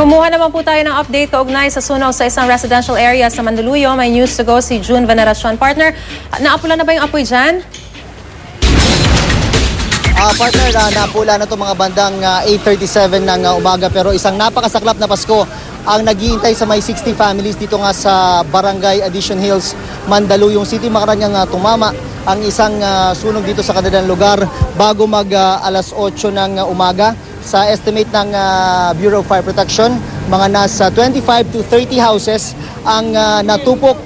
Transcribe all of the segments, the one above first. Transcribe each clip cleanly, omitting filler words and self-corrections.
Kumuha naman po tayo ng update kaugnay sa sunog sa isang residential area sa Mandaluyong. May news to go si June Veneracion. Partner, naapula na ba yung apoy dyan? Partner, napula na ito mga bandang 8:37 ng umaga, pero isang napakasaklap na Pasko ang naghihintay sa may 60 families dito nga sa Barangay Addition Hills, Mandaluyong City. Makaranyang tumama ang isang sunog dito sa kanilang lugar bago mag alas 8 ng umaga. Sa estimate ng Bureau of Fire Protection, mga nasa 25 to 30 houses ang natupok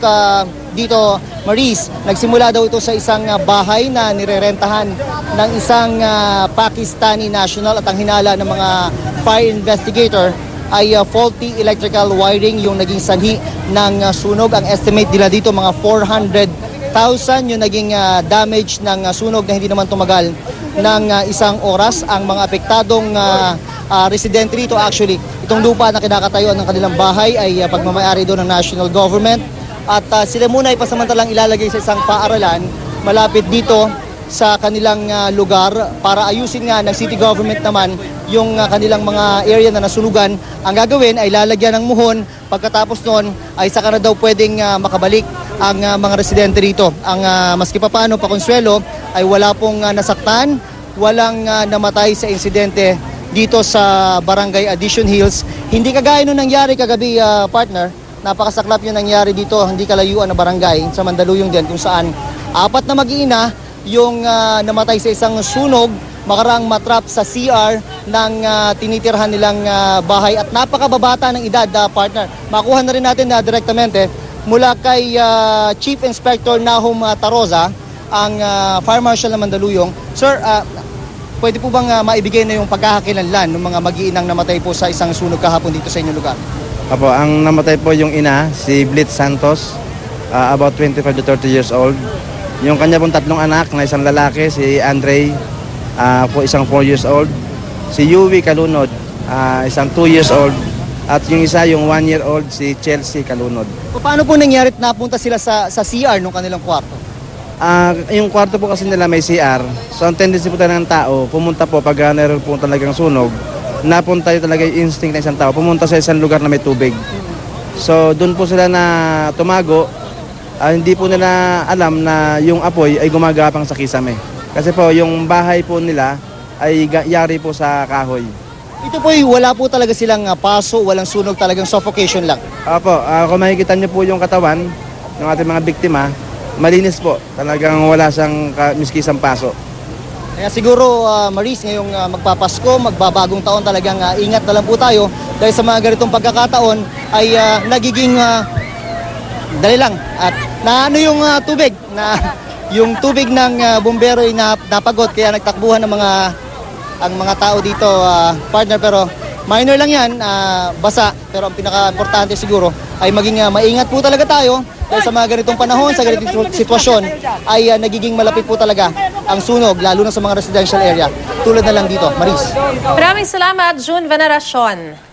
dito, Maris. Nagsimula daw ito sa isang bahay na nirerentahan ng isang Pakistani national, at ang hinala ng mga fire investigator ay faulty electrical wiring yung naging sanhi ng sunog. Ang estimate nila dito mga 400,000 yung naging damage ng sunog na hindi naman tumagal ng isang oras. Ang mga apektadong residente rito, actually, itong lupa na kinakatayuan ng kanilang bahay ay pagmamayari doon ng national government. At sila muna ay pasamantalang ilalagay sa isang paaralan malapit dito sa kanilang lugar para ayusin nga ng city government naman yung kanilang mga area na nasunugan. Ang gagawin ay lalagyan ng muhon. Pagkatapos noon ay saka na daw pwedeng makabalik ang mga residente rito. Ang maski pa paano, pakonsuelo, ay wala pong nasaktan, walang namatay sa insidente dito sa Barangay Addition Hills. Hindi kagaya nung nangyari kagabi, partner. Napakasaklap yung nangyari dito, hindi kalayuan na barangay sa Mandaluyong din, kung saan 4 na mag-iina yung namatay sa isang sunog makarang matrap sa CR ng tinitirhan nilang bahay, at napakababata ng edad, partner. Makuha na rin natin direktamente mula kay Chief Inspector Nahum Taroza, ang Fire Marshal ng Mandaluyong. Sir, pwede po bang maibigay na yung pagkakakilanlan ng mga mag-iinang namatay po sa isang sunog kahapon dito sa inyong lugar? Apo, ang namatay po yung ina, si Blitz Santos, about 25 to 30 years old. Yung kanya pong 3 anak na isang lalaki, si Andre, po isang 4 years old. Si Yui Kalunod, isang 2 years old. At yung isa, yung 1 year old, si Chelsea Kalunod. Paano po nangyari at napunta sila sa CR nung kanilang kwarto? Yung kwarto po kasi nila may CR. So ang tendency po talaga ng tao, pumunta po pag meron po talagang sunog, napunta yung talaga yung instinct ng isang tao, pumunta sa isang lugar na may tubig. So doon po sila na tumago. Hindi po nila alam na yung apoy ay gumagapang sa kisame. Kasi po yung bahay po nila ay yari po sa kahoy. Ito po wala po talaga silang paso, walang sunog, talagang suffocation lang. Opo, kung makikita niyo po yung katawan ng ating mga biktima, malinis po. Talagang wala siyang miskisang paso. Kaya siguro, Maris, ngayong magpapasko, magbabagong taon, talagang ingat na lang po tayo. Dahil sa mga ganitong pagkakataon ay nagiging dali lang. At naano yung tubig, yung tubig ng bumbero ay napagot, kaya nagtakbuhan ng ang mga tao dito, partner. Pero minor lang yan, basa. Pero ang pinaka-importante siguro ay maging maingat po talaga tayo. Dahil sa mga ganitong panahon, sa ganitong sitwasyon, ay nagiging malapit po talaga ang sunog, lalo na sa mga residential area. Tulad na lang dito, Maris. Maraming salamat, June Veneracion.